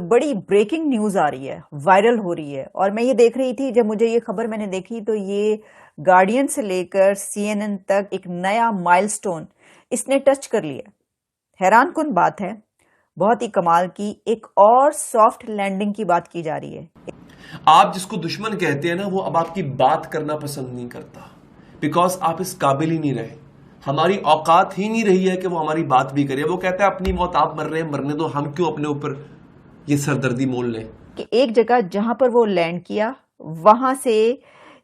बड़ी breaking news आ रही है, वायरल हो रही है। और मैं ये देख रही थी, जब मुझे ये खबर मैंने देखी तो ये गार्डियन से लेकर CNN तक एक नया माइलस्टोन इसने टच कर लिया। हैरान कुन बात है, बहुत ही कमाल की एक और सॉफ्ट लैंडिंग की बात की जा रही है। आप जिसको दुश्मन कहते हैं ना, वो अब आपकी बात करना पसंद नहीं करता, बिकॉज आप इस काबिल ही नहीं रहे। हमारी औकात ही नहीं रही है कि वो हमारी बात भी करे। वो कहता है अपनी मौत आप मर रहे हैं, मरने दो, हम क्यों अपने ऊपर ये सरदर्दी मोल लें। कि एक जगह जहां पर वो लैंड किया, वहां से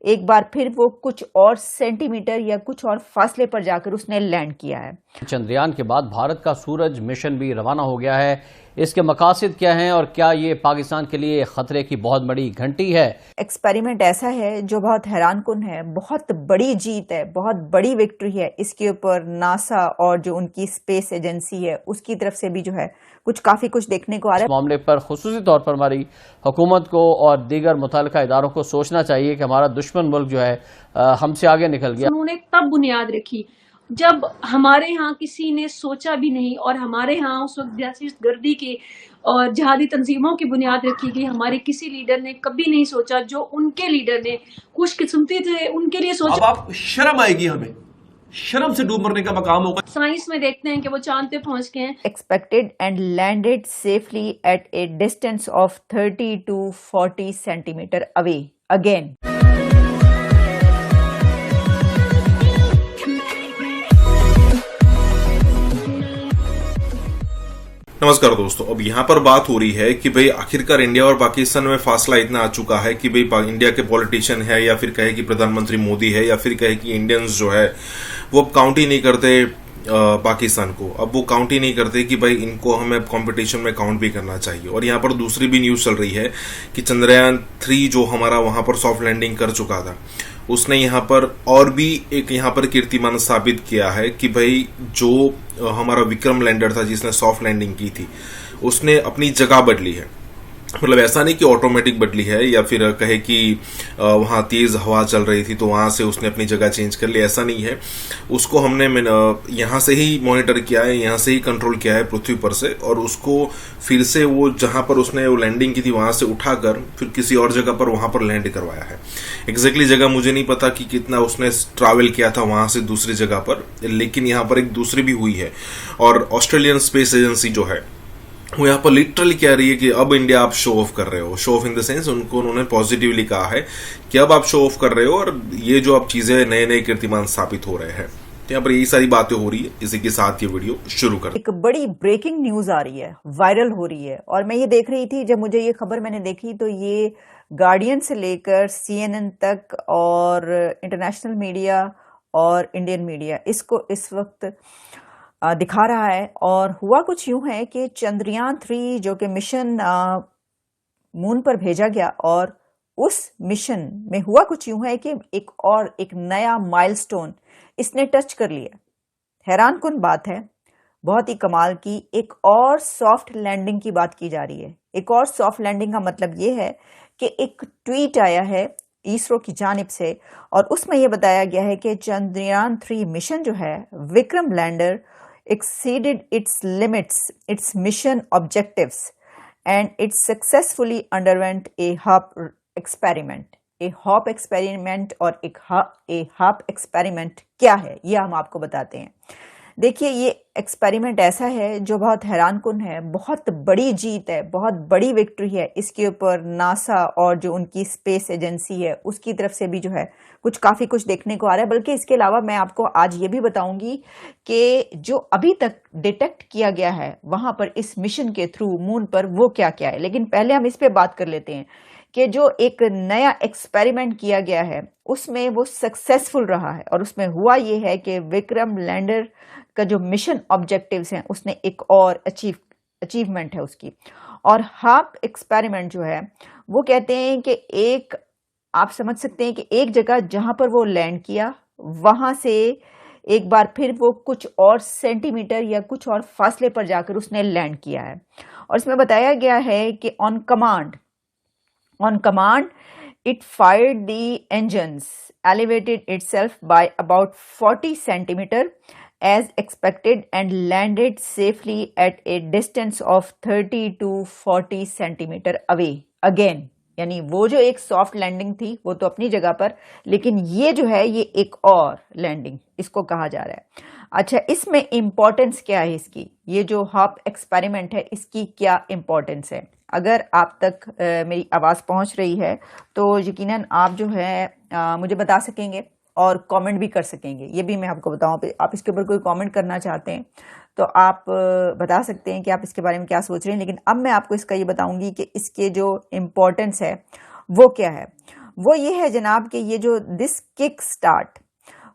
एक बार फिर वो कुछ और सेंटीमीटर या कुछ और फासले पर जाकर उसने लैंड किया है। चंद्रयान के बाद भारत का सूरज मिशन भी रवाना हो गया है। इसके मकासद क्या हैं और क्या ये पाकिस्तान के लिए खतरे की बहुत बड़ी घंटी है? एक्सपेरिमेंट ऐसा है जो बहुत हैरान कुन है, बहुत बड़ी जीत है, बहुत बड़ी विक्ट्री है। इसके ऊपर नासा और जो उनकी स्पेस एजेंसी है उसकी तरफ से भी जो है काफी कुछ देखने को आ रहा है। इस मामले पर खुसूसी तौर पर हमारी हुकूमत को और दीगर मुतल्लिका इदारों को सोचना चाहिए कि हमारा दुश्मन मुल्क जो है हमसे आगे निकल गया। उन्होंने तब बुनियाद रखी जब हमारे यहाँ किसी ने सोचा भी नहीं, और हमारे यहाँ उस वक्त दहशतगर्दी की और जिहादी तंजीमों की बुनियाद रखी गई। हमारे किसी लीडर ने कभी नहीं सोचा जो उनके लीडर ने खुशकिस्मती थे उनके लिए सोचा। अब आप शर्म आएगी, हमें शर्म से डूब मरने का मकाम होगा। साइंस में देखते हैं कि वो चांद पे पहुंच गए हैं। Expected and landed safely at a distance of 30 to 40 centimetre away again. नमस्कार दोस्तों, अब यहाँ पर बात हो रही है कि भाई आखिरकार इंडिया और पाकिस्तान में फासला इतना आ चुका है कि भाई इंडिया के पॉलिटिशियन है या फिर कहे कि प्रधानमंत्री मोदी है या फिर कहे कि इंडियंस जो है वो अब काउंट ही नहीं करते पाकिस्तान को। अब वो काउंट ही नहीं करते कि भाई इनको हमें कंपटीशन में काउंट भी करना चाहिए। और यहाँ पर दूसरी भी न्यूज चल रही है कि चंद्रयान 3 जो हमारा वहां पर सॉफ्ट लैंडिंग कर चुका था, उसने यहाँ पर और भी एक यहाँ पर कीर्तिमान स्थापित किया है कि भाई जो हमारा विक्रम लैंडर था जिसने सॉफ्ट लैंडिंग की थी, उसने अपनी जगह बदली है। मतलब ऐसा नहीं कि ऑटोमेटिक बदली है या फिर कहे कि वहां तेज हवा चल रही थी तो वहां से उसने अपनी जगह चेंज कर ली, ऐसा नहीं है। उसको हमने यहां से ही मॉनिटर किया है, यहां से ही कंट्रोल किया है पृथ्वी पर से, और उसको फिर से वो जहां पर उसने वो लैंडिंग की थी वहां से उठाकर फिर किसी और जगह पर वहां पर लैंड करवाया है। एग्जैक्टली जगह मुझे नहीं पता कि कितना उसने ट्रैवल किया था वहां से दूसरी जगह पर, लेकिन यहां पर एक दूसरी भी हुई है। और ऑस्ट्रेलियन स्पेस एजेंसी जो है वो यहाँ पर लिटरली कह रही है कि अब इंडिया आप शो ऑफ कर रहे हो। Show off in the sense उन्होंने पॉजिटिवली कहा है कि अब आप शो ऑफ कर रहे हो और ये जो अब चीजें नए नए कीर्तिमान स्थापित हो रहे हैं। तो यहाँ पर यही सारी बातें हो रही है। इसी के साथ ये वीडियो शुरू कर। एक बड़ी ब्रेकिंग न्यूज आ रही है, वायरल हो रही है। और मैं ये देख रही थी, जब मुझे ये खबर मैंने देखी तो ये गार्डियन से लेकर CNN तक और इंटरनेशनल मीडिया और इंडियन मीडिया इसको इस वक्त दिखा रहा है। और हुआ कुछ यूं है कि चंद्रयान 3 जो कि मिशन मून पर भेजा गया, और उस मिशन में हुआ कुछ यूं है कि एक नया माइलस्टोन इसने टच कर लिया। हैरान कुन बात है, बहुत ही कमाल की एक और सॉफ्ट लैंडिंग की बात की जा रही है। एक और सॉफ्ट लैंडिंग का मतलब ये है कि एक ट्वीट आया है इसरो की जानिब से, और उसमें यह बताया गया है कि चंद्रयान 3 मिशन जो है, Vikram lander exceeded its limits, its mission objectives, and it successfully underwent a HARP experiment. A HARP experiment और एक HARP experiment क्या है, ये हम आपको बताते हैं। देखिए, ये एक्सपेरिमेंट ऐसा है जो बहुत हैरान कुन है, बहुत बड़ी जीत है, बहुत बड़ी विक्ट्री है। इसके ऊपर नासा और जो उनकी स्पेस एजेंसी है उसकी तरफ से भी जो है काफी कुछ देखने को आ रहा है। बल्कि इसके अलावा मैं आपको आज ये भी बताऊंगी कि जो अभी तक डिटेक्ट किया गया है वहां पर इस मिशन के थ्रू मून पर, वो क्या क्या है। लेकिन पहले हम इस पे बात कर लेते हैं कि जो एक नया एक्सपेरिमेंट किया गया है उसमें वो सक्सेसफुल रहा है। और उसमें हुआ ये है कि विक्रम लैंडर का जो मिशन ऑब्जेक्टिव्स हैं उसने एक और अचीवमेंट है उसकी। और हार्प एक्सपेरिमेंट जो है वो कहते हैं कि आप समझ सकते हैं कि एक जगह जहां पर वो लैंड किया, वहां से एक बार फिर वो कुछ और सेंटीमीटर या कुछ और फासले पर जाकर उसने लैंड किया है। और इसमें बताया गया है कि on command it fired the engines, elevated itself by about 40 centimeter as expected and landed safely at a distance of 30 to 40 centimeter away again। यानी वो जो एक सॉफ्ट लैंडिंग थी वो तो अपनी जगह पर, लेकिन ये जो है ये एक और लैंडिंग इसको कहा जा रहा है। अच्छा, इसमें इंपॉर्टेंस क्या है इसकी, ये जो हॉप एक्सपेरिमेंट है इसकी क्या इंपॉर्टेंस है? अगर आप तक मेरी आवाज़ पहुंच रही है तो यकीनन आप जो है मुझे बता सकेंगे और कमेंट भी कर सकेंगे। ये भी मैं आपको बताऊं, आप इसके ऊपर कोई कमेंट करना चाहते हैं तो आप बता सकते हैं कि आप इसके बारे में क्या सोच रहे हैं। लेकिन अब मैं आपको इसका ये बताऊंगी कि इसके जो इम्पोर्टेंस है वो क्या है। वो ये है जनाब कि ये जो this kick start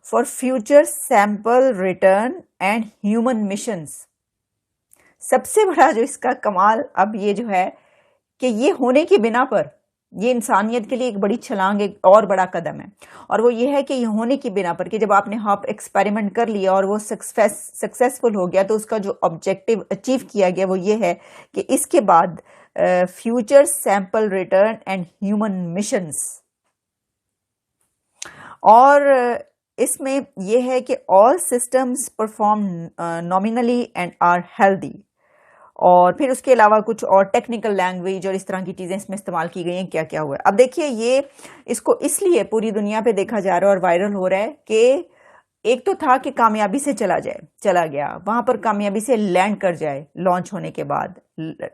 for future sample return and human missions, सबसे बड़ा जो इसका कमाल अब ये जो है कि ये होने की बिना पर ये इंसानियत के लिए एक बड़ी छलांग, एक और बड़ा कदम है। और वो ये है कि ये होने की बिना पर कि जब आपने हॉप एक्सपेरिमेंट कर लिया और वो सक्सेसफुल हो गया तो उसका जो ऑब्जेक्टिव अचीव किया गया वो ये है कि इसके बाद future sample return and human missions, और इसमें यह है कि all systems perform nominally and are healthy. और फिर उसके अलावा कुछ और टेक्निकल लैंग्वेज और इस तरह की चीज़ें इसमें इस्तेमाल की गई हैं। क्या क्या हुआ है अब देखिए, ये इसको इसलिए पूरी दुनिया पे देखा जा रहा है और वायरल हो रहा है कि एक तो था कि कामयाबी से चला गया वहां पर, कामयाबी से लैंड कर जाए, लॉन्च होने के बाद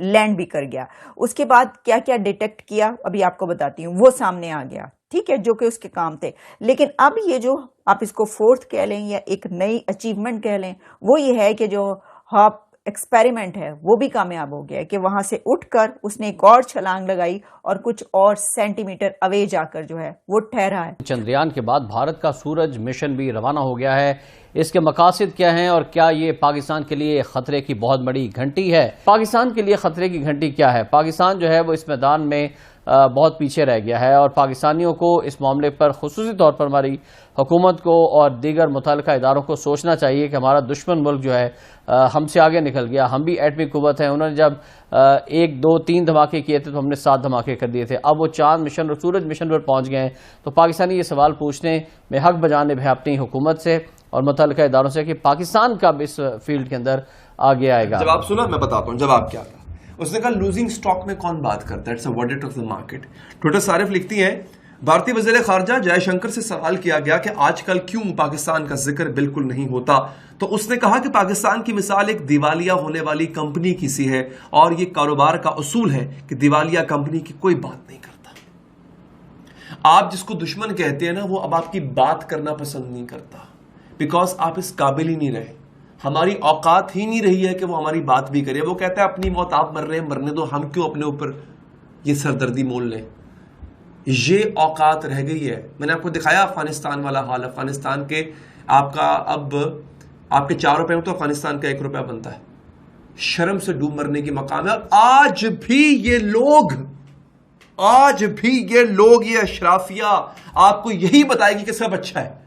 लैंड भी कर गया। उसके बाद क्या क्या डिटेक्ट किया अभी आपको बताती हूँ, वो सामने आ गया, ठीक है, जो कि उसके काम थे। लेकिन अब ये जो आप इसको फोर्थ कह लें या एक नई अचीवमेंट कह लें, वो ये है कि जो हॉप एक्सपेरिमेंट है वो भी कामयाब हो गया है कि वहां से उठकर उसने एक और छलांग लगाई और कुछ और सेंटीमीटर अवे जाकर जो है वो ठहरा है। चंद्रयान के बाद भारत का सूरज मिशन भी रवाना हो गया है। इसके मकासद क्या हैं और क्या ये पाकिस्तान के लिए खतरे की बहुत बड़ी घंटी है? पाकिस्तान के लिए खतरे की घंटी क्या है? पाकिस्तान जो है वो इस मैदान में बहुत पीछे रह गया है और पाकिस्तानियों को इस मामले पर खुसूसी तौर पर हमारी हुकूमत को और दीगर मुतल्लिका इदारों को सोचना चाहिए कि हमारा दुश्मन मुल्क जो है हमसे आगे निकल गया। हम भी एटमी कुव्वत हैं, उन्होंने जब 1, 2, 3 धमाके किए थे तो हमने 7 धमाके कर दिए थे। अब वो चांद मिशन और सूरज मिशन पर पहुंच गए हैं। तो पाकिस्तानी ये सवाल पूछने में हक बजाने हैं अपनी हुकूमत से और मुतल्लिका इदारों से कि पाकिस्तान कब इस फील्ड के अंदर आगे आएगा। जब आप सुना, मैं बताता हूँ जवाब क्या था। उसने कहा लूजिंग स्टॉक में कौन बात करता है, it's a verdict of the market. Twitter सारिफ लिखती हैं, भारतीय वज़ीर ख़ारजा जयशंकर से सवाल किया गया कि आजकल क्यों पाकिस्तान का जिक्र बिल्कुल नहीं होता, तो उसने कहा कि पाकिस्तान की मिसाल एक दिवालिया होने वाली कंपनी की सी है और ये कारोबार का उसूल है कि दिवालिया कंपनी की कोई बात नहीं करता। आप जिसको दुश्मन कहते हैं ना, वो अब आपकी बात करना पसंद नहीं करता, बिकॉज आप इस काबिल ही नहीं रहे। हमारी औकात ही नहीं रही है कि वो हमारी बात भी करे। वो कहता है अपनी मौत आप मर रहे हैं, मरने दो, हम क्यों अपने ऊपर ये सरदर्दी मोल लें। ये औकात रह गई है। मैंने आपको दिखाया अफगानिस्तान वाला हाल। अफगानिस्तान के आपका अब आपके 4 रुपए में तो अफगानिस्तान का 1 रुपया बनता है। शर्म से डूब मरने की मकाम है। और आज भी ये लोग, ये अशराफिया आपको यही बताएगी कि सब अच्छा है।